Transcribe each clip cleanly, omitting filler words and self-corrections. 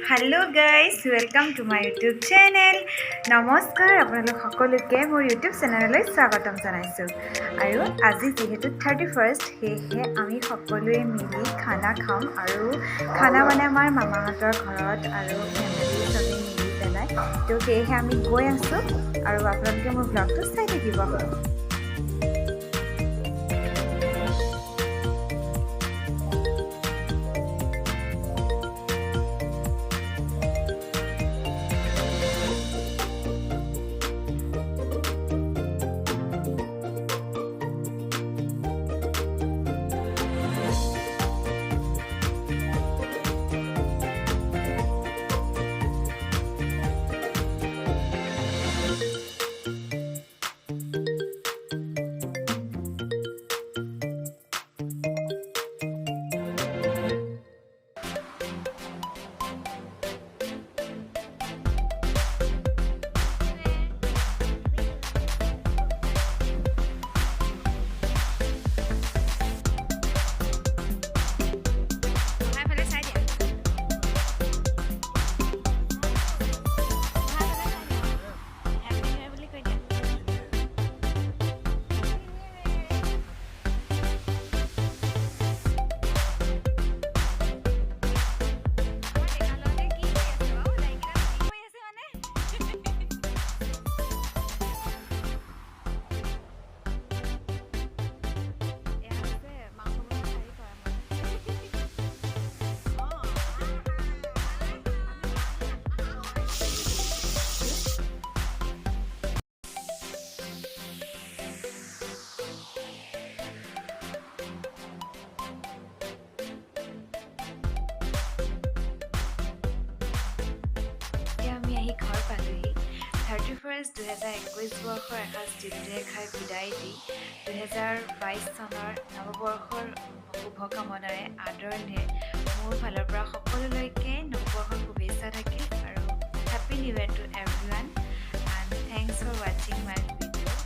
Hello guys, welcome to my YouTube channel. নমস্কাৰ আপোনালোক সকলোকে মোৰ YouTube চেনেললৈ স্বাগতম জনাইছো আৰু আজি যেহেতু 31st সেয়ে আমি সকলোৱে মিলি খানা খাম আৰু খানা মানে আমাৰ মামাহঁতৰ ঘৰত আৰু ফ্যামিলি সবে মিলি পেলাই তো সেয়ে আমি গৈ আছো আৰু আপোনালোকে মোৰ ব্লগটো চাই থাকিব ঘৰ পালোহি 31st 2021 বৰ্ষৰ এসাঁজ দিনটোৱে খাই বিদায় দি 2022 চনৰ নৱবৰ্ষৰ শুভকামনাৰে আদৰণিৰে মোৰ ফালৰ পৰা সকলোলৈকে নৱবৰ্ষৰ শুভেচ্ছা থাকিল আৰু happy new year to everyone and thanks for ৱাচিং মাই ভিডিঅ'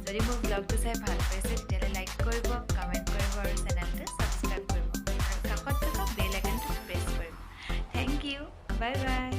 যদি মোৰ ব্লগটো চাই ভাল পাইছে তেতিয়াহ'লে লাইক কৰিব কমেণ্ট কৰিব আৰু চেনেলটো ছাবস্ক্ৰাইব কৰিব আৰু কাষত থকা বেল আইকনটো প্ৰেছ কৰিব থেংক ইউ বাই বাই